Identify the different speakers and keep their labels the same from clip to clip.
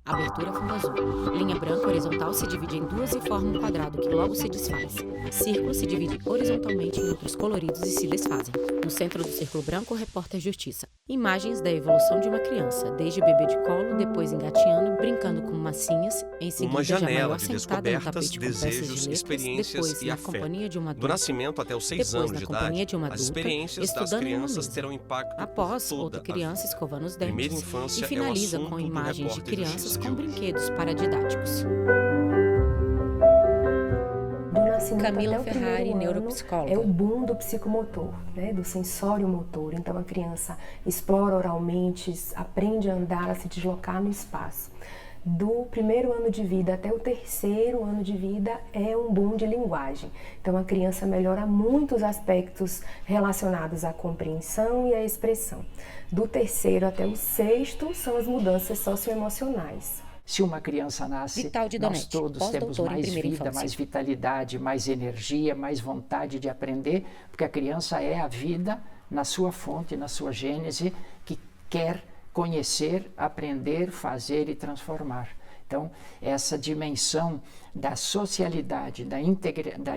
Speaker 1: Abertura fundo azul. Linha branca horizontal se divide em duas e forma um quadrado que logo se desfaz. Círculo se divide horizontalmente em outros coloridos e se desfazem. No centro do círculo branco, o repórter Justiça. Imagens da evolução de uma criança, desde bebê de colo, depois engateando, brincando com massinhas, em seguida
Speaker 2: uma janela
Speaker 1: já maior
Speaker 2: de
Speaker 1: sentada no
Speaker 2: descobertas,
Speaker 1: tapete com peças de
Speaker 2: desejos,
Speaker 1: letras,
Speaker 2: experiências
Speaker 1: depois
Speaker 2: e
Speaker 1: na
Speaker 2: afeto.
Speaker 1: companhia de uma
Speaker 2: Do
Speaker 1: adulta,
Speaker 2: nascimento até os 6
Speaker 1: depois
Speaker 2: anos
Speaker 1: na
Speaker 2: de
Speaker 1: companhia
Speaker 2: idade,
Speaker 1: de uma
Speaker 2: as
Speaker 1: adulta,
Speaker 2: experiências das
Speaker 1: estudando numa
Speaker 2: crianças
Speaker 1: mesa.
Speaker 2: terão impacto
Speaker 1: Após,
Speaker 2: por toda
Speaker 1: outra
Speaker 2: a
Speaker 1: criança
Speaker 2: vida.
Speaker 1: escovando os
Speaker 2: Primeira
Speaker 1: dentes
Speaker 2: infância
Speaker 1: e finaliza
Speaker 2: é o
Speaker 1: com
Speaker 2: assunto do
Speaker 1: imagens de
Speaker 2: repórter
Speaker 1: crianças
Speaker 2: Justiça de
Speaker 1: com
Speaker 2: hoje.
Speaker 1: brinquedos paradidáticos.
Speaker 3: Do nascimento
Speaker 1: Camila
Speaker 3: até o
Speaker 1: Ferrari,
Speaker 3: primeiro ano,
Speaker 1: neuropsicóloga.
Speaker 3: é o boom do psicomotor, né, do sensório motor. Então a criança explora oralmente, aprende a andar, a se deslocar no espaço. Do primeiro ano de vida até o terceiro ano de vida é um boom de linguagem. Então a criança melhora muitos aspectos relacionados à compreensão e à expressão. Do terceiro até o sexto são as mudanças socioemocionais.
Speaker 4: Se uma criança nasce,
Speaker 1: Vital de
Speaker 4: nós
Speaker 1: Donete,
Speaker 4: todos temos
Speaker 1: pós-doutora em
Speaker 4: mais
Speaker 1: primeira
Speaker 4: vida,
Speaker 1: infância.
Speaker 4: mais vitalidade, mais energia, mais vontade de aprender, porque a criança é a vida na sua fonte, na sua gênese, que quer conhecer, aprender, fazer e transformar. Então, essa dimensão da socialidade, da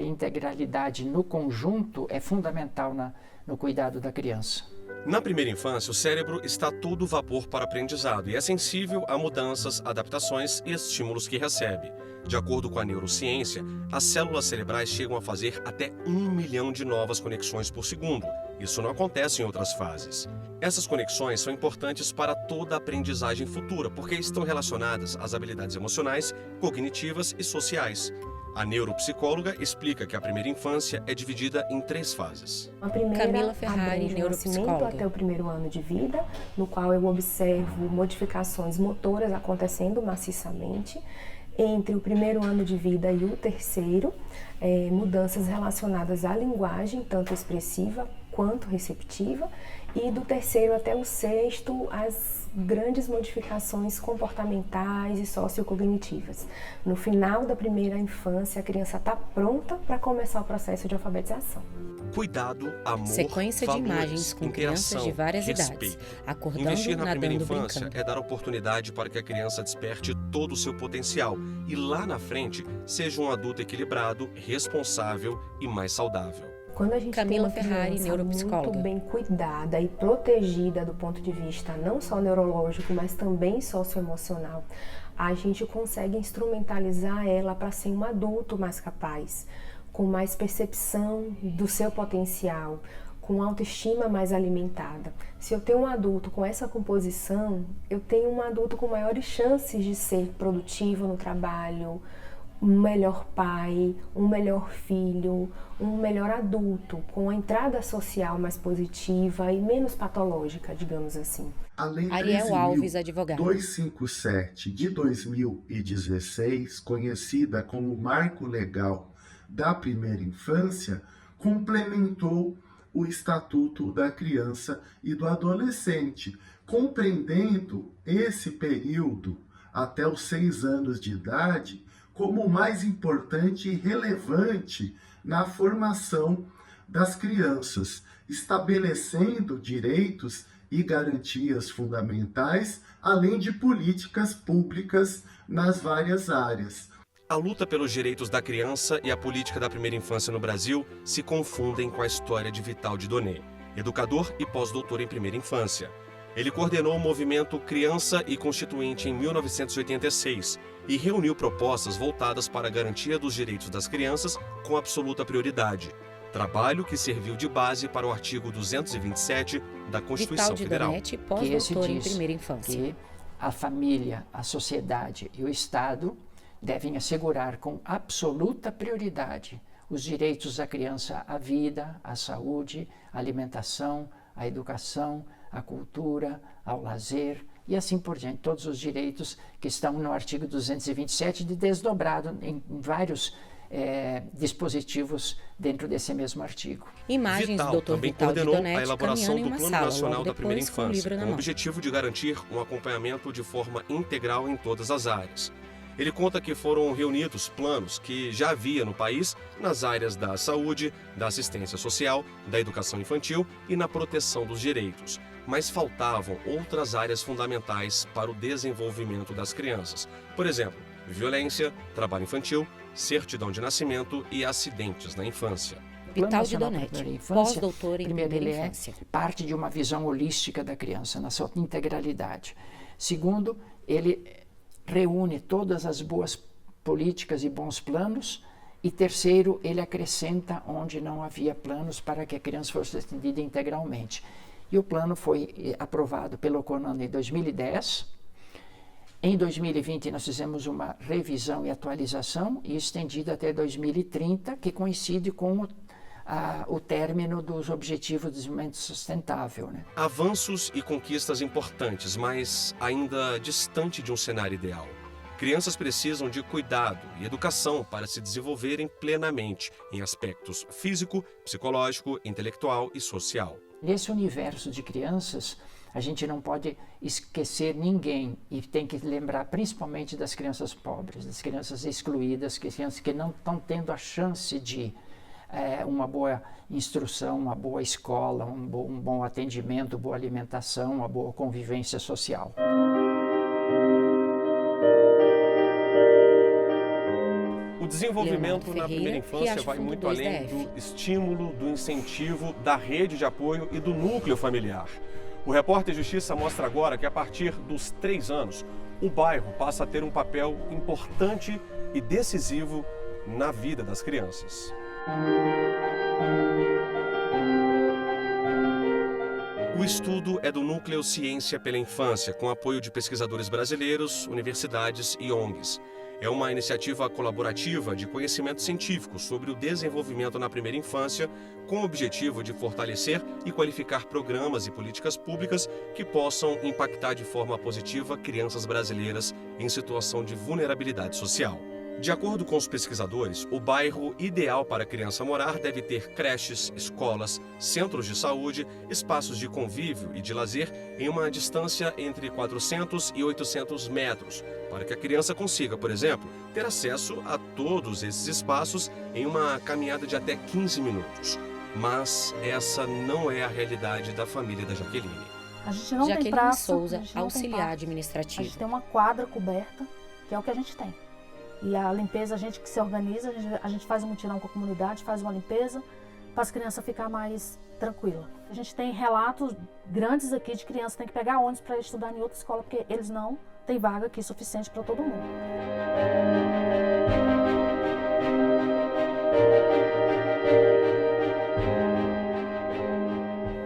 Speaker 4: integralidade no conjunto é fundamental no cuidado da criança.
Speaker 2: Na primeira infância, o cérebro está a todo vapor para aprendizado e é sensível a mudanças, adaptações e estímulos que recebe. De acordo com a neurociência, as células cerebrais chegam a fazer até 1 milhão de novas conexões por segundo. Isso não acontece em outras fases. Essas conexões são importantes para toda a aprendizagem futura, porque estão relacionadas às habilidades emocionais, cognitivas e sociais. A neuropsicóloga explica que a primeira infância é dividida em 3 fases.
Speaker 3: A primeira
Speaker 1: Camila Ferrari,
Speaker 3: abrange o nascimento
Speaker 1: neuropsicóloga.
Speaker 3: até o primeiro ano de vida, no qual eu observo modificações motoras acontecendo maciçamente. Entre o primeiro ano de vida e o terceiro, mudanças relacionadas à linguagem, tanto expressiva quanto receptiva, e do terceiro até o sexto, as grandes modificações comportamentais e sociocognitivas. No final da primeira infância, a criança está pronta para começar o processo de alfabetização.
Speaker 2: Cuidado, amor,
Speaker 1: Sequência de
Speaker 2: valores,
Speaker 1: imagens com crianças
Speaker 2: interação,
Speaker 1: de várias
Speaker 2: respeito.
Speaker 1: idades, acordando,
Speaker 2: Investir na primeira
Speaker 1: nadando,
Speaker 2: infância
Speaker 1: brincando.
Speaker 2: é dar oportunidade para que a criança desperte todo o seu potencial e lá na frente seja um adulto equilibrado, responsável e mais saudável.
Speaker 3: Quando a gente
Speaker 1: Camila
Speaker 3: tem uma
Speaker 1: Ferrari,
Speaker 3: criança
Speaker 1: neuropsicóloga.
Speaker 3: muito bem cuidada e protegida do ponto de vista não só neurológico, mas também socioemocional, a gente consegue instrumentalizar ela para ser um adulto mais capaz, com mais percepção do seu potencial, com autoestima mais alimentada. Se eu tenho um adulto com essa composição, eu tenho um adulto com maiores chances de ser produtivo no trabalho, um melhor pai, um melhor filho, um melhor adulto, com a entrada social mais positiva e menos patológica, digamos assim.
Speaker 5: A Lei
Speaker 1: Ariel Alves, advogada.
Speaker 5: 13.257 de 2016, conhecida como Marco Legal da Primeira Infância, complementou o Estatuto da Criança e do Adolescente, compreendendo esse período até os 6 anos de idade como o mais importante e relevante na formação das crianças, estabelecendo direitos e garantias fundamentais, além de políticas públicas nas várias áreas.
Speaker 2: A luta pelos direitos da criança e a política da primeira infância no Brasil se confundem com a história de Vital de Donê, educador e pós-doutor em primeira infância. Ele coordenou o movimento Criança e Constituinte em 1986 e reuniu propostas voltadas para a garantia dos direitos das crianças com absoluta prioridade. Trabalho que serviu de base para o artigo 227 da Constituição
Speaker 1: Vital de
Speaker 2: Federal.
Speaker 1: Donete,
Speaker 4: Que esse
Speaker 1: pós-doutor em
Speaker 4: diz
Speaker 1: primeira infância.
Speaker 4: que a família, a sociedade e o Estado devem assegurar com absoluta prioridade os direitos da criança à vida, à saúde, à alimentação, à educação, à cultura, ao lazer e assim por diante. Todos os direitos que estão no artigo 227 desdobrado em vários dispositivos dentro desse mesmo artigo.
Speaker 1: Imagens do
Speaker 2: Vital
Speaker 1: Dr.
Speaker 2: também
Speaker 1: Vital de
Speaker 2: coordenou a
Speaker 1: Donete
Speaker 2: elaboração
Speaker 1: caminhando em
Speaker 2: do
Speaker 1: uma
Speaker 2: Plano
Speaker 1: sala,
Speaker 2: Nacional
Speaker 1: logo
Speaker 2: da Primeira
Speaker 1: depois com o
Speaker 2: Infância,
Speaker 1: livro na
Speaker 2: com o
Speaker 1: mão.
Speaker 2: objetivo de garantir um acompanhamento de forma integral em todas as áreas. Ele conta que foram reunidos planos que já havia no país nas áreas da saúde, da assistência social, da educação infantil e na proteção dos direitos. Mas faltavam outras áreas fundamentais para o desenvolvimento das crianças. Por exemplo, violência, trabalho infantil, certidão de nascimento e acidentes na infância.
Speaker 1: Vital de Donete, pós-doutor em primeira infância.
Speaker 4: Parte de uma visão holística da criança, na sua integralidade. Segundo, ele reúne todas as boas políticas e bons planos. E terceiro, ele acrescenta onde não havia planos para que a criança fosse atendida integralmente. E o plano foi aprovado pelo CONAN em 2010. Em 2020, nós fizemos uma revisão e atualização e estendida até 2030, que coincide com o término dos Objetivos de Desenvolvimento Sustentável. Né?
Speaker 2: Avanços e conquistas importantes, mas ainda distante de um cenário ideal. Crianças precisam de cuidado e educação para se desenvolverem plenamente em aspectos físico, psicológico, intelectual e social.
Speaker 4: Nesse universo de crianças, a gente não pode esquecer ninguém e tem que lembrar principalmente das crianças pobres, das crianças excluídas, crianças que não estão tendo a chance de uma boa instrução, uma boa escola, um bom atendimento, boa alimentação, uma boa convivência social.
Speaker 2: O desenvolvimento na primeira infância vai muito além do estímulo, do incentivo, da rede de apoio e do núcleo familiar. O Repórter Justiça mostra agora que a partir dos 3 anos, o bairro passa a ter um papel importante e decisivo na vida das crianças. O estudo é do Núcleo Ciência pela Infância, com apoio de pesquisadores brasileiros, universidades e ONGs. É uma iniciativa colaborativa de conhecimento científico sobre o desenvolvimento na primeira infância, com o objetivo de fortalecer e qualificar programas e políticas públicas que possam impactar de forma positiva crianças brasileiras em situação de vulnerabilidade social. De acordo com os pesquisadores, o bairro ideal para a criança morar deve ter creches, escolas, centros de saúde, espaços de convívio e de lazer em uma distância entre 400 e 800 metros, para que a criança consiga, por exemplo, ter acesso a todos esses espaços em uma caminhada de até 15 minutos. Mas essa não é a realidade da família da Jaqueline.
Speaker 6: A gente não
Speaker 1: Jaqueline
Speaker 6: tem praça,
Speaker 1: Souza, auxiliar administrativo.
Speaker 6: A gente tem uma quadra coberta, que é o que a gente tem. E a limpeza, a gente que se organiza, a gente faz um mutirão com a comunidade, faz uma limpeza para as crianças ficar mais tranquila. A gente tem relatos grandes aqui de crianças que têm que pegar ônibus para estudar em outra escola, porque eles não têm vaga aqui suficiente para todo mundo.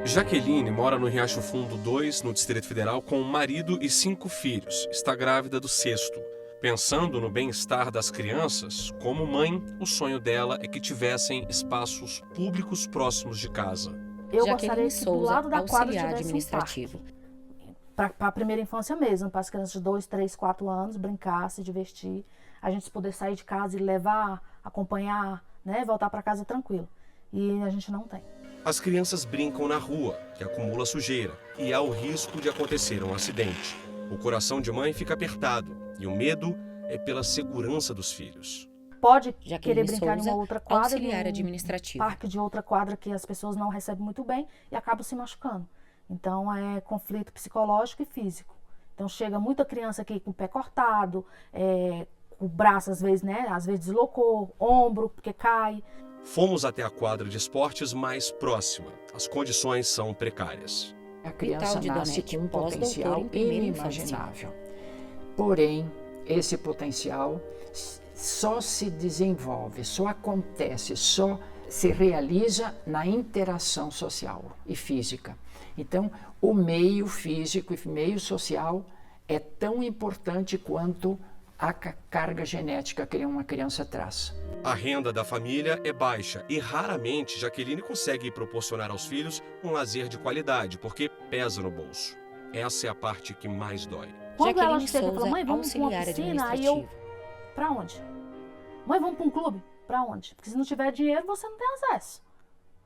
Speaker 2: Jaqueline mora no Riacho Fundo 2, no Distrito Federal, com um marido e 5 filhos. Está grávida do 6º. Pensando no bem-estar das crianças, como mãe, o sonho dela é que tivessem espaços públicos próximos de casa.
Speaker 6: Eu gostaria que do lado da quadra tivesse
Speaker 1: administrativo.
Speaker 6: Para a primeira infância mesmo, para as crianças de 2, 3, 4 anos, brincar, se divertir, a gente poder sair de casa e levar, acompanhar, né, voltar para casa tranquilo. E a gente não tem.
Speaker 2: As crianças brincam na rua, que acumula sujeira, e há o risco de acontecer um acidente. O coração de mãe fica apertado e o medo é pela segurança dos filhos.
Speaker 6: Pode
Speaker 1: Jaqueline
Speaker 6: querer brincar
Speaker 1: Souza,
Speaker 6: em uma outra quadra,
Speaker 1: auxiliar administrativo.
Speaker 6: Parque de outra quadra que as pessoas não recebem muito bem e acabam se machucando. Então é conflito psicológico e físico. Então chega muita criança aqui com o pé cortado, o braço às vezes deslocou, ombro porque cai.
Speaker 2: Fomos até a quadra de esportes mais próxima. As condições são precárias.
Speaker 4: A criança nasce com um potencial inimaginável. Porém, esse potencial só se desenvolve, só acontece, só se realiza na interação social e física. Então, o meio físico e meio social é tão importante quanto a carga genética que uma criança traz.
Speaker 2: A renda da família é baixa e raramente Jaqueline consegue proporcionar aos filhos um lazer de qualidade, porque pesa no bolso. Essa é a parte que mais dói.
Speaker 6: Quando ela
Speaker 1: Jaqueline
Speaker 6: chega e fala,
Speaker 1: Souza,
Speaker 6: mãe, vamos para uma
Speaker 1: auxiliar
Speaker 6: piscina, aí eu, pra onde? Mãe, vamos para um clube? Pra onde? Porque se não tiver dinheiro, você não tem acesso.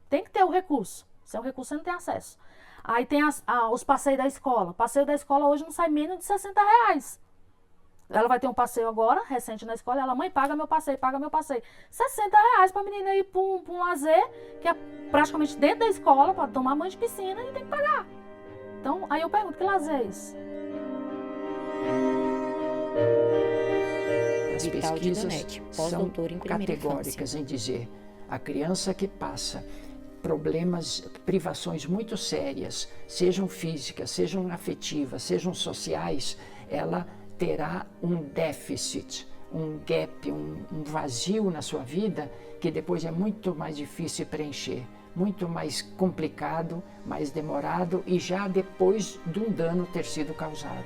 Speaker 6: Tem que ter o recurso. Se é o recurso, você não tem acesso. Aí tem os passeios da escola. Passeio da escola hoje não sai menos de R$60. Ela vai ter um passeio agora, recente na escola, ela, mãe, paga meu passeio, paga meu passeio. R$60 pra menina ir pra um lazer, que é praticamente dentro da escola, pra tomar banho de piscina, e tem que pagar. Então, aí eu pergunto, que lazer é esse?
Speaker 4: As pesquisas são categóricas em dizer a criança que passa problemas, privações muito sérias, sejam físicas, sejam afetivas, sejam sociais, ela terá um déficit, um gap, um vazio na sua vida que depois é muito mais difícil de preencher, muito mais complicado, mais demorado e já depois de um dano ter sido causado.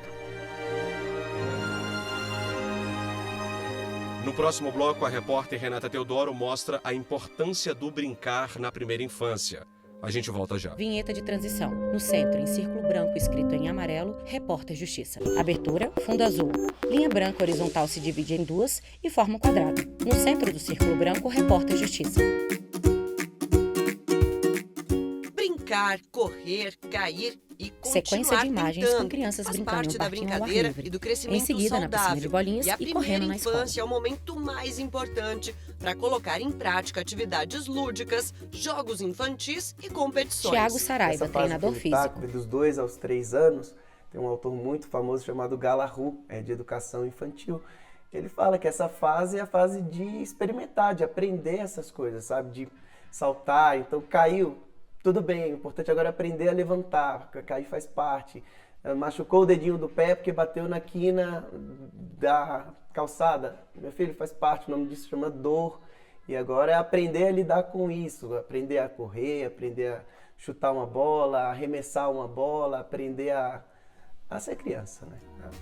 Speaker 2: No próximo bloco, a repórter Renata Teodoro mostra a importância do brincar na primeira infância. A gente volta já.
Speaker 1: Vinheta de transição. No centro, em círculo branco escrito em amarelo, repórter Justiça. Abertura, fundo azul. Linha branca horizontal se divide em duas e forma um quadrado. No centro do círculo branco, repórter Justiça.
Speaker 7: Brincar, correr, cair e continuar
Speaker 1: Sequência de imagens
Speaker 7: tentando.
Speaker 1: com crianças
Speaker 7: Faz
Speaker 1: brincando
Speaker 7: parte
Speaker 1: no
Speaker 7: da
Speaker 1: parquinho ao ar
Speaker 7: brincadeira
Speaker 1: livre.
Speaker 7: e do crescimento
Speaker 1: Em seguida, na piscina de bolinhas
Speaker 7: e a
Speaker 1: e
Speaker 7: primeira
Speaker 1: correndo na escola.
Speaker 7: infância é o momento mais importante para colocar em prática atividades lúdicas, jogos infantis e competições.
Speaker 1: Tiago Saraiva, treinador físico.
Speaker 8: Dos 2 aos 3 anos, tem um autor muito famoso chamado Galahu, de educação infantil. Ele fala que essa fase é a fase de experimentar, de aprender essas coisas, sabe? De saltar, então caiu, tudo bem, o importante agora é aprender a levantar, cair faz parte. Machucou o dedinho do pé porque bateu na quina da calçada. Meu filho, faz parte, o nome disso chama dor. E agora é aprender a lidar com isso, aprender a correr, aprender a chutar uma bola, arremessar uma bola, aprender a ser criança, né?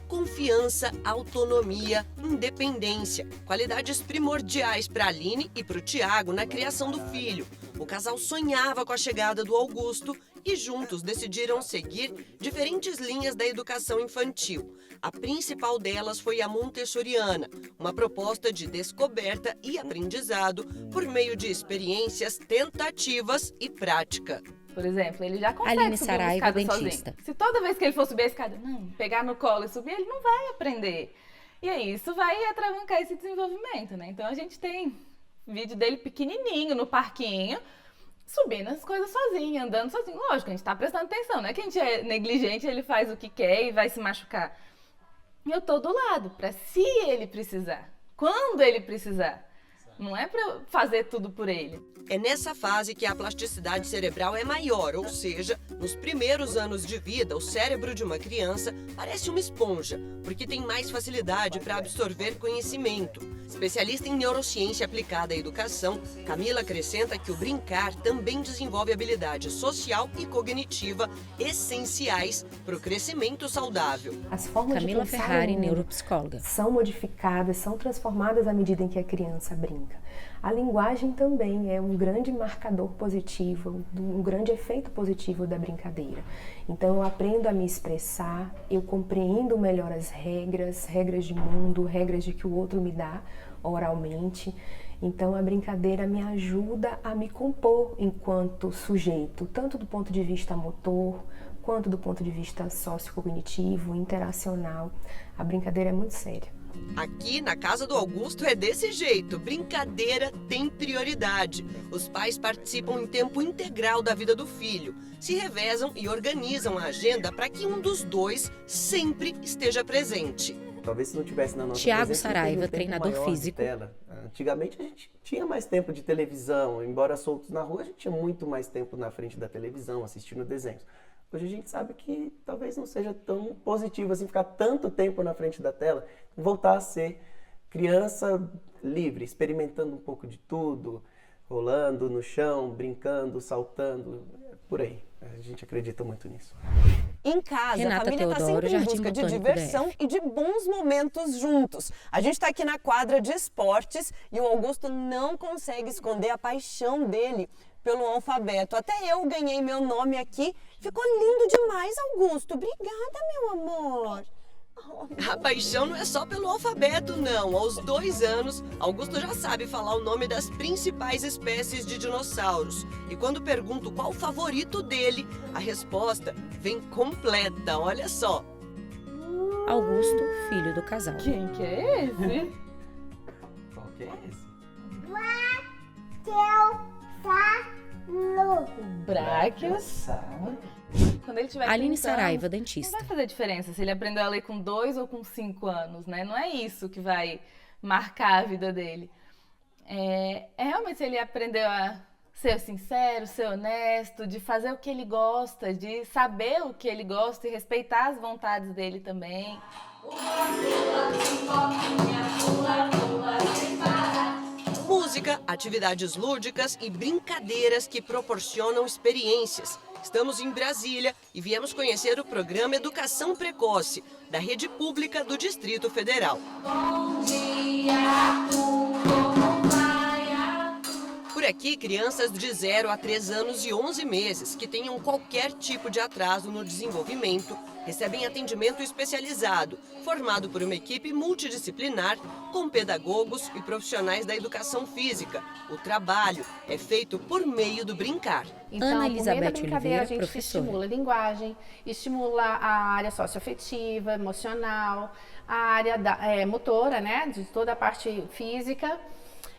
Speaker 7: Confiança, autonomia, independência, qualidades primordiais para a Aline e para o Tiago na criação do filho. O casal sonhava com a chegada do Augusto e juntos decidiram seguir diferentes linhas da educação infantil. A principal delas foi a montessoriana, uma proposta de descoberta e aprendizado por meio de experiências, tentativas e prática.
Speaker 9: Por exemplo, ele já consegue
Speaker 1: Aline
Speaker 9: subir
Speaker 1: Saraiva,
Speaker 9: uma escada
Speaker 1: dentista.
Speaker 9: sozinho. Se toda vez que ele for subir a escada, pegar no colo e subir, ele não vai aprender. E aí, isso vai atravancar esse desenvolvimento, né? Então, a gente tem vídeo dele pequenininho no parquinho, subindo as coisas sozinho, andando sozinho. Lógico, a gente tá prestando atenção, não é que a gente é negligente, ele faz o que quer e vai se machucar. Eu tô do lado, para se ele precisar, quando ele precisar. Não é para fazer tudo por ele.
Speaker 7: É nessa fase que a plasticidade cerebral é maior, ou seja, nos primeiros anos de vida, o cérebro de uma criança parece uma esponja, porque tem mais facilidade para absorver conhecimento. Especialista em neurociência aplicada à educação, Camila acrescenta que o brincar também desenvolve habilidade social e cognitiva essenciais para o crescimento saudável.
Speaker 3: As formas
Speaker 1: Camila
Speaker 3: de pensar
Speaker 1: Ferrari,
Speaker 3: no mundo
Speaker 1: neuropsicóloga.
Speaker 3: são modificadas, são transformadas à medida em que a criança brinca. A linguagem também é um grande marcador positivo, um grande efeito positivo da brincadeira. Então eu aprendo a me expressar, eu compreendo melhor as regras de mundo, regras de que o outro me dá oralmente. Então a brincadeira me ajuda a me compor enquanto sujeito, tanto do ponto de vista motor, quanto do ponto de vista sociocognitivo, interacional. A brincadeira é muito séria.
Speaker 7: Aqui na casa do Augusto é desse jeito, brincadeira tem prioridade. Os pais participam em tempo integral da vida do filho, se revezam e organizam a agenda para que um dos dois sempre esteja presente.
Speaker 8: Talvez se não tivesse na nossa
Speaker 1: Tiago
Speaker 8: presença,
Speaker 1: Saraiva,
Speaker 8: teria um tempo
Speaker 1: treinador
Speaker 8: maior de
Speaker 1: físico.
Speaker 8: tela. Antigamente a gente tinha mais tempo de televisão, embora soltos na rua, a gente tinha muito mais tempo na frente da televisão, assistindo desenhos. Hoje a gente sabe que talvez não seja tão positivo assim ficar tanto tempo na frente da tela, voltar a ser criança livre, experimentando um pouco de tudo, rolando no chão, brincando, saltando, por aí. A gente acredita muito nisso.
Speaker 10: Em casa,
Speaker 1: Renata
Speaker 10: a família está
Speaker 1: Teodoro,
Speaker 10: sempre em
Speaker 1: Jardim
Speaker 10: busca de
Speaker 1: Botânico
Speaker 10: diversão
Speaker 1: DF.
Speaker 10: e de bons momentos juntos. A gente está aqui na quadra de esportes e o Augusto não consegue esconder a paixão dele pelo alfabeto. Até eu ganhei meu nome aqui. Ficou lindo demais, Augusto. Obrigada, meu amor.
Speaker 7: A paixão não é só pelo alfabeto, não. Aos 2 anos, Augusto já sabe falar o nome das principais espécies de dinossauros. E quando pergunto qual o favorito dele, a resposta vem completa, olha só.
Speaker 1: Augusto, filho do casal.
Speaker 9: Quem que é esse?
Speaker 8: Qual que é esse?
Speaker 9: Braquiossauro. Quando ele tiver
Speaker 1: Aline
Speaker 9: 30 anos,
Speaker 1: Saraiva,
Speaker 9: não
Speaker 1: dentista.
Speaker 9: vai fazer diferença se ele aprendeu a ler com 2 ou com 5 anos, né? Não é isso que vai marcar a vida dele. É realmente se ele aprendeu a ser sincero, ser honesto, de fazer o que ele gosta, de saber o que ele gosta e respeitar as vontades dele também.
Speaker 7: Música, atividades lúdicas e brincadeiras que proporcionam experiências. Estamos em Brasília e viemos conhecer o programa Educação Precoce, da Rede Pública do Distrito Federal. Bom dia, por aqui, crianças de 0 a 3 anos e 11 meses que tenham qualquer tipo de atraso no desenvolvimento recebem atendimento especializado, formado por uma equipe multidisciplinar com pedagogos e profissionais da educação física. O trabalho é feito por meio do brincar.
Speaker 11: Então,
Speaker 1: Ana
Speaker 11: por meio da
Speaker 1: Elizabeth
Speaker 11: brincadeira,
Speaker 1: Oliveira,
Speaker 11: a gente
Speaker 1: professora.
Speaker 11: estimula a linguagem, estimula a área socioafetiva, emocional, a área motora, né, de toda a parte física.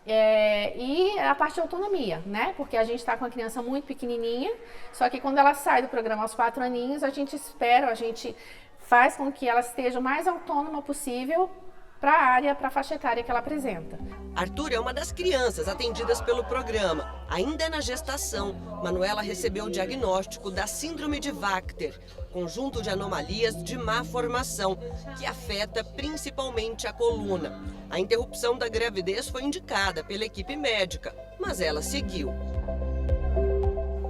Speaker 11: E a parte de autonomia, né? Porque a gente está com a criança muito pequenininha, só que quando ela sai do programa aos 4 aninhos, a gente faz com que ela esteja o mais autônoma possível para a área, para a faixa etária que ela apresenta.
Speaker 7: Arthur é uma das crianças atendidas pelo programa. Ainda na gestação, Manuela recebeu o diagnóstico da Síndrome de Vachter, conjunto de anomalias de má formação, que afeta principalmente a coluna. A interrupção da gravidez foi indicada pela equipe médica, mas ela seguiu.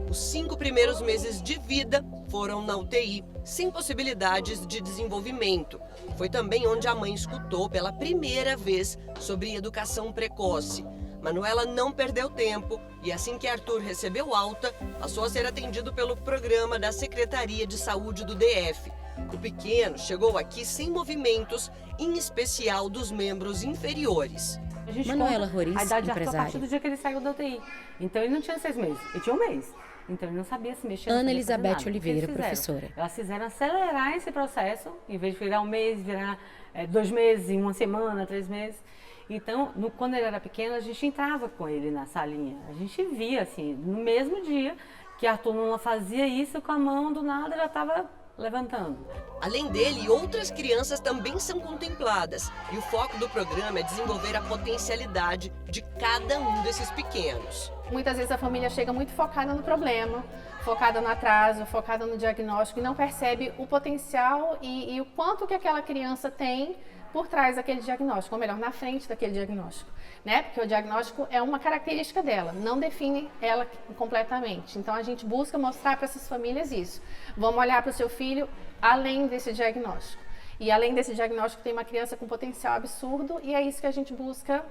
Speaker 7: Os 5 primeiros meses de vida foram na UTI, sem possibilidades de desenvolvimento. Foi também onde a mãe escutou pela primeira vez sobre educação precoce. Manuela não perdeu tempo e assim que Arthur recebeu alta, passou a ser atendido pelo programa da Secretaria de Saúde do DF. O pequeno chegou aqui sem movimentos, em especial dos membros inferiores.
Speaker 1: Manuela Roriz,
Speaker 12: a idade de Arthur a
Speaker 1: empresária.
Speaker 12: partir do dia que ele saiu da UTI. Então ele não tinha 6 meses, ele tinha 1 mês. Então ele não sabia se mexer.
Speaker 1: Ana
Speaker 12: não sabia fazer
Speaker 1: Elizabeth
Speaker 12: nada.
Speaker 1: Oliveira,
Speaker 12: O que eles fizeram?
Speaker 1: professora.
Speaker 12: Elas fizeram acelerar esse processo, em vez de virar 1 mês, virar 2 meses, 1 semana, 3 meses. Então, quando ele era pequeno, a gente entrava com ele na salinha. A gente via, assim, no mesmo dia que Arthur não fazia isso, com a mão do nada já estava levantando.
Speaker 7: Além dele, outras crianças também são contempladas. E o foco do programa é desenvolver a potencialidade de cada um desses pequenos.
Speaker 11: Muitas vezes a família chega muito focada no problema, focada no atraso, focada no diagnóstico e não percebe o potencial e o quanto que aquela criança tem por trás daquele diagnóstico, ou melhor, na frente daquele diagnóstico, né? Porque o diagnóstico é uma característica dela, não define ela completamente. Então a gente busca mostrar para essas famílias isso. Vamos olhar para o seu filho além desse diagnóstico. E além desse diagnóstico tem uma criança com potencial absurdo e é isso que a gente busca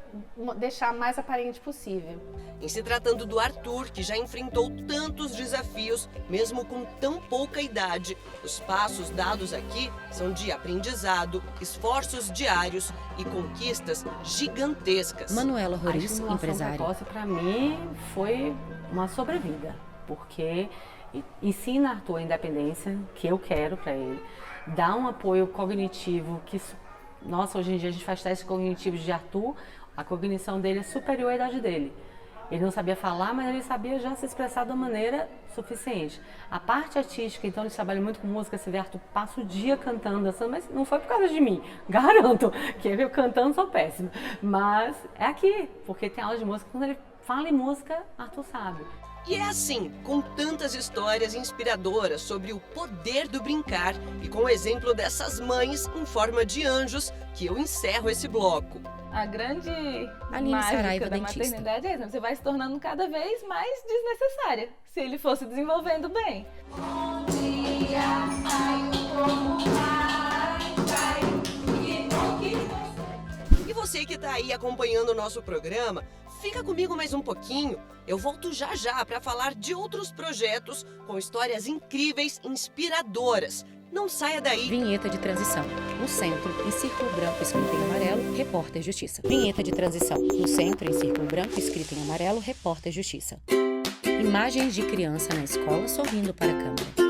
Speaker 11: deixar mais aparente possível.
Speaker 7: Em se tratando do Arthur, que já enfrentou tantos desafios, mesmo com tão pouca idade, os passos dados aqui são de aprendizado, esforços diários e conquistas gigantescas.
Speaker 1: Manuela Roriz,
Speaker 12: A estimulação
Speaker 1: empresária.
Speaker 12: precoce, para mim, foi uma sobrevida, porque ensina Arthur a independência que eu quero para ele, dá um apoio cognitivo que, nossa, hoje em dia a gente faz testes cognitivos de Arthur, a cognição dele é superior à idade dele. Ele não sabia falar, mas ele sabia já se expressar de uma maneira suficiente. A parte artística, então, eles trabalham muito com música, você vê Arthur passa o dia cantando, dançando, mas não foi por causa de mim, garanto, que eu cantando sou péssima. Mas é aqui, porque tem aula de música, quando ele fala em música, Arthur sabe.
Speaker 7: E é assim, com tantas histórias inspiradoras sobre o poder do brincar e com o exemplo dessas mães em forma de anjos, que eu encerro esse bloco.
Speaker 9: A grande
Speaker 1: Aline
Speaker 9: mágica
Speaker 1: Saraiva,
Speaker 9: da
Speaker 1: dentista.
Speaker 9: maternidade é essa, você vai se tornando cada vez mais desnecessária, se ele fosse desenvolvendo bem. Bom dia,
Speaker 7: E você que está aí acompanhando o nosso programa, fica comigo mais um pouquinho. Eu volto já já para falar de outros projetos com histórias incríveis, inspiradoras. Não saia daí.
Speaker 1: Vinheta de transição. No centro, em círculo branco escrito em amarelo, repórter Justiça. Vinheta de transição. No centro, em círculo branco escrito em amarelo, repórter Justiça. Imagens de criança na escola sorrindo para a câmera.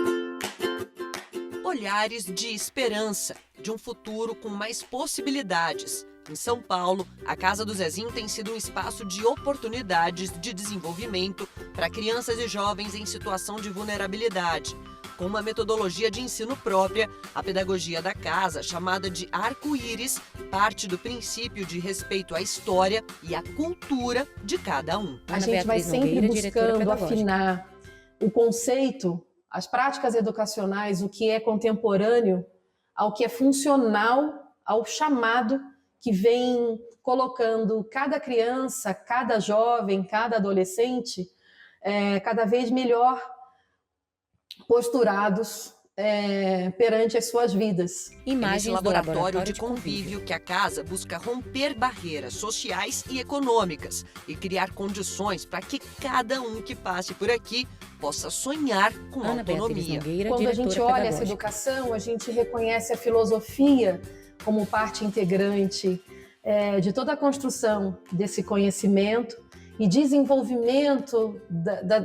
Speaker 7: olhares de esperança, de um futuro com mais possibilidades. Em São Paulo, a Casa do Zezinho tem sido um espaço de oportunidades de desenvolvimento para crianças e jovens em situação de vulnerabilidade. Com uma metodologia de ensino própria, a pedagogia da casa, chamada de arco-íris, parte do princípio de respeito à história e à cultura de cada um.
Speaker 13: A gente vai sempre buscando afinar o conceito, as práticas educacionais, o que é contemporâneo, ao que é funcional, ao chamado que vem colocando cada criança, cada jovem, cada adolescente cada vez melhor posturados perante as suas vidas.
Speaker 7: Imagens do laboratório de convívio que a casa busca romper barreiras sociais e econômicas e criar condições para que cada um que passe por aqui possa sonhar com autonomia.
Speaker 13: Quando a gente olha essa educação, a gente reconhece a filosofia como parte integrante de toda a construção desse conhecimento e desenvolvimento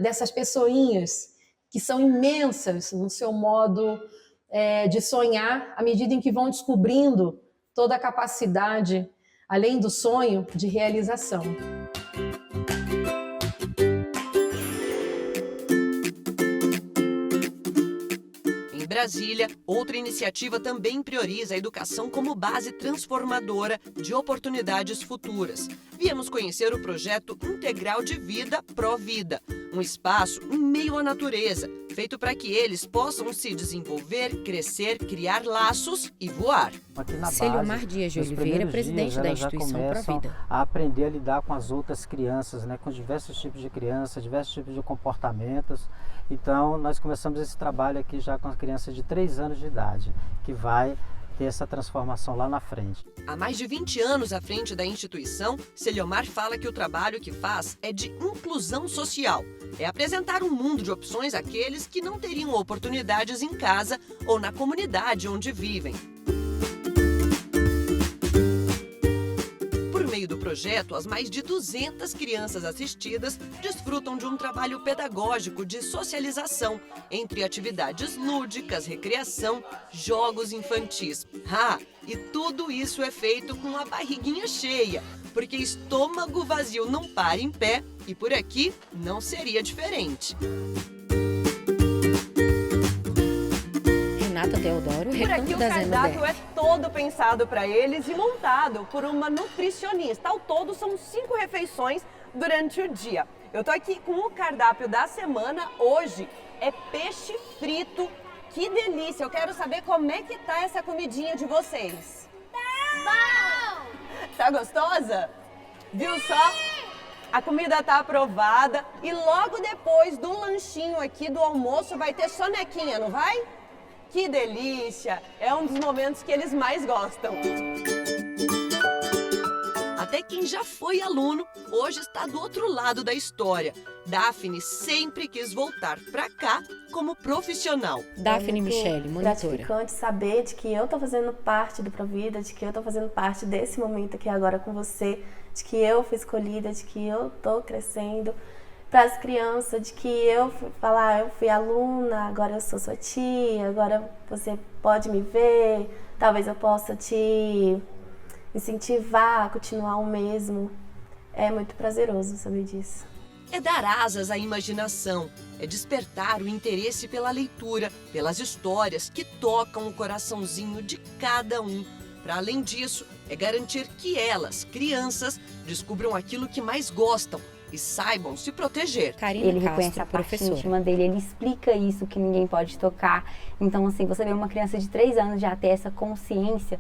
Speaker 13: dessas pessoinhas que são imensas no seu modo de sonhar, à medida em que vão descobrindo toda a capacidade, além do sonho, de realização.
Speaker 7: Em Brasília, outra iniciativa também prioriza a educação como base transformadora de oportunidades futuras. Viemos conhecer o projeto Integral de Vida Pró-Vida, um espaço em meio à natureza, feito para que eles possam se desenvolver, crescer, criar laços e voar.
Speaker 1: Celiomar Dias de Oliveira, presidente da instituição Pró-Vida.
Speaker 14: A aprender a lidar com as outras crianças, né, com diversos tipos de crianças, diversos tipos de comportamentos. Então, nós começamos esse trabalho aqui já com as crianças de 3 anos de idade, que vai ter essa transformação lá na frente.
Speaker 7: Há mais de 20 anos à frente da instituição, Celiomar fala que o trabalho que faz é de inclusão social. É apresentar um mundo de opções àqueles que não teriam oportunidades em casa ou na comunidade onde vivem. Por meio do projeto, as mais de 200 crianças assistidas desfrutam de um trabalho pedagógico de socialização entre atividades lúdicas, recreação, jogos infantis. E tudo isso é feito com a barriguinha cheia, porque estômago vazio não para em pé e por aqui não seria diferente.
Speaker 1: Renata Teodoro,
Speaker 10: Por aqui o cardápio é todo pensado para eles e montado por uma nutricionista. Ao todo são 5 refeições durante o dia. Eu tô aqui com o cardápio da semana. Hoje é peixe frito. Que delícia! Eu quero saber como é que tá essa comidinha de vocês. Bom! Tá gostosa? Viu só? A comida tá aprovada e logo depois do lanchinho aqui do almoço vai ter sonequinha, não vai? Que delícia! É um dos momentos que eles mais gostam.
Speaker 7: Até quem já foi aluno, hoje está do outro lado da história. Daphne sempre quis voltar para cá como profissional.
Speaker 1: Daphne Michele, monitora.
Speaker 15: É gratificante saber de que eu estou fazendo parte do Pró-Vida, de que eu estou fazendo parte desse momento aqui agora com você, de que eu fui escolhida, de que eu estou crescendo. Para as crianças, de que eu fui aluna, agora eu sou sua tia, agora você pode me ver, talvez eu possa te incentivar a continuar o mesmo. É muito prazeroso saber disso.
Speaker 7: É dar asas à imaginação, é despertar o interesse pela leitura, pelas histórias que tocam o coraçãozinho de cada um. Para além disso, é garantir que elas, crianças, descubram aquilo que mais gostam e saibam se proteger.
Speaker 16: Ele reconhece a parte íntima dele, ele explica isso que ninguém pode tocar. Então, assim, você vê uma criança de 3 anos já ter essa consciência,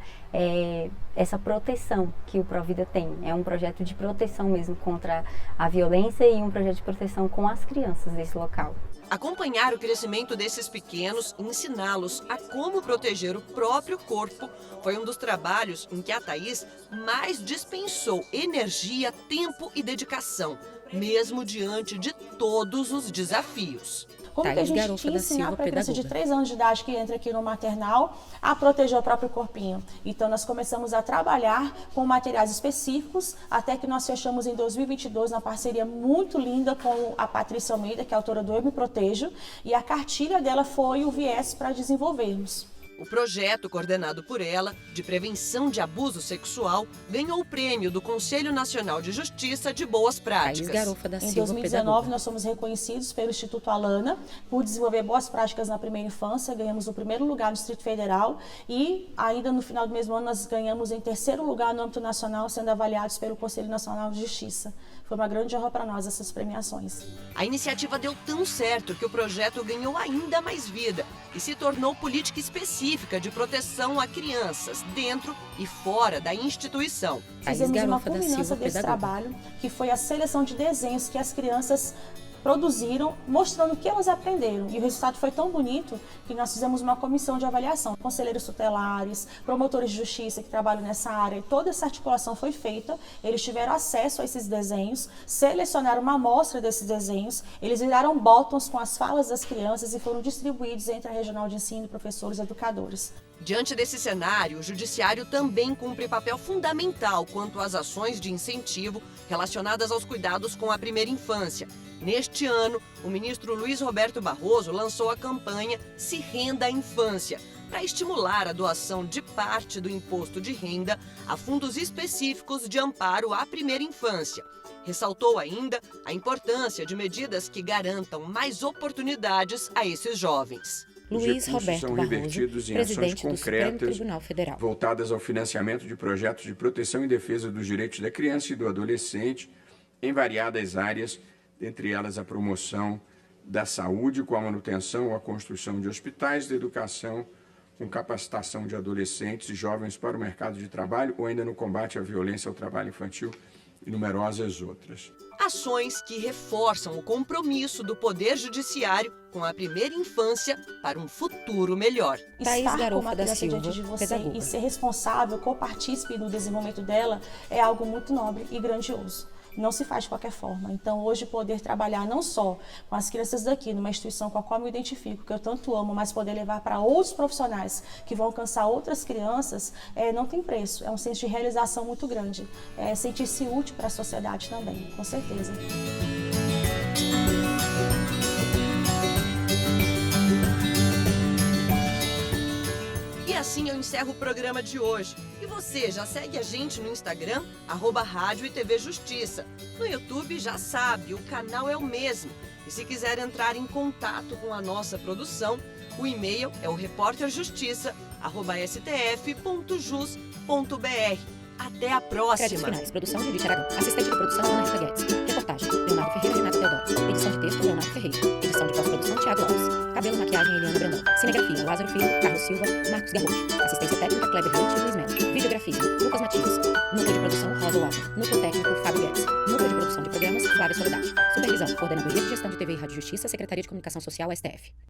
Speaker 16: essa proteção que o Pró-Vida tem. É um projeto de proteção mesmo contra a violência e um projeto de proteção com as crianças desse local.
Speaker 7: Acompanhar o crescimento desses pequenos e ensiná-los a como proteger o próprio corpo foi um dos trabalhos em que a Thaís mais dispensou energia, tempo e dedicação, mesmo diante de todos os desafios.
Speaker 17: Como que a gente tinha que ensinar para a criança de 3 anos de idade que entra aqui no maternal a proteger o próprio corpinho? Então, nós começamos a trabalhar com materiais específicos, até que nós fechamos em 2022 uma parceria muito linda com a Patrícia Almeida, que é autora do Eu Me Protejo, e a cartilha dela foi o viés para desenvolvermos.
Speaker 7: O projeto, coordenado por ela, de prevenção de abuso sexual, ganhou o prêmio do Conselho Nacional de Justiça de Boas Práticas.
Speaker 17: Em 2019, nós fomos reconhecidos pelo Instituto Alana por desenvolver boas práticas na primeira infância. Ganhamos o primeiro lugar no Distrito Federal e, ainda no final do mesmo ano, nós ganhamos em terceiro lugar no âmbito nacional, sendo avaliados pelo Conselho Nacional de Justiça. Foi uma grande honra para nós essas premiações.
Speaker 7: A iniciativa deu tão certo que o projeto ganhou ainda mais vida e se tornou política específica de proteção a crianças dentro e fora da instituição.
Speaker 17: Fizemos uma culminância desse trabalho, que foi a seleção de desenhos que as crianças produziram, mostrando o que elas aprenderam. E o resultado foi tão bonito que nós fizemos uma comissão de avaliação. Conselheiros tutelares, promotores de justiça que trabalham nessa área, toda essa articulação foi feita. Eles tiveram acesso a esses desenhos, selecionaram uma amostra desses desenhos, eles viraram botões com as falas das crianças e foram distribuídos entre a regional de ensino, professores e educadores.
Speaker 7: Diante desse cenário, o Judiciário também cumpre papel fundamental quanto às ações de incentivo relacionadas aos cuidados com a primeira infância. Neste ano, o ministro Luiz Roberto Barroso lançou a campanha Se Renda à Infância, para estimular a doação de parte do imposto de renda a fundos específicos de amparo à primeira infância. Ressaltou ainda a importância de medidas que garantam mais oportunidades a esses jovens.
Speaker 1: Luiz Roberto
Speaker 18: são
Speaker 1: Barroso,
Speaker 18: revertidos em
Speaker 1: presidente
Speaker 18: ações
Speaker 1: do Supremo
Speaker 18: concretas
Speaker 1: Tribunal Federal,
Speaker 18: voltadas ao financiamento de projetos de proteção e defesa dos direitos da criança e do adolescente em variadas áreas, entre elas a promoção da saúde, com a manutenção ou a construção de hospitais, da educação, com capacitação de adolescentes e jovens para o mercado de trabalho ou ainda no combate à violência ao trabalho infantil e numerosas outras.
Speaker 7: Ações que reforçam o compromisso do Poder Judiciário com a primeira infância para um futuro melhor.
Speaker 17: Estar com uma criança diante de você e ser responsável, co-partícipe no desenvolvimento dela é algo muito nobre e grandioso. Não se faz de qualquer forma. Então, hoje, poder trabalhar não só com as crianças daqui, numa instituição com a qual eu me identifico, que eu tanto amo, mas poder levar para outros profissionais que vão alcançar outras crianças, não tem preço. É um senso de realização muito grande. É sentir-se útil para a sociedade também, com certeza.
Speaker 7: Assim eu encerro o programa de hoje. E você, já segue a gente no Instagram, @Rádio e TV Justiça. No YouTube, já sabe, o canal é o mesmo. E se quiser entrar em contato com a nossa produção, o e-mail é o reporterjustiça@stf.jus.br. Até a próxima!
Speaker 1: Créditos finais. Produção, Judite Aragão. Assistente de produção, Ana Rita Guedes. Reportagem, Leonardo Ferreira e Renata Teodoro. Edição de texto, Leonardo Ferreira. Edição de pós-produção, Thiago Alves. Cabelo, maquiagem, Eliana Brandão. Cinegrafia, Lázaro Filho, Carlos Silva, Marcos Garrocho. Assistência técnica, Kleber Leite e Luiz Melo. Videografia, Lucas Matias. Núcleo de produção, Rosa Walter. Núcleo técnico, Fábio Guedes. Núcleo de produção de programas, Flávia Soledade. Supervisão, Coordenadoria de Gestão de TV e Rádio Justiça, Secretaria de Comunicação Social, STF.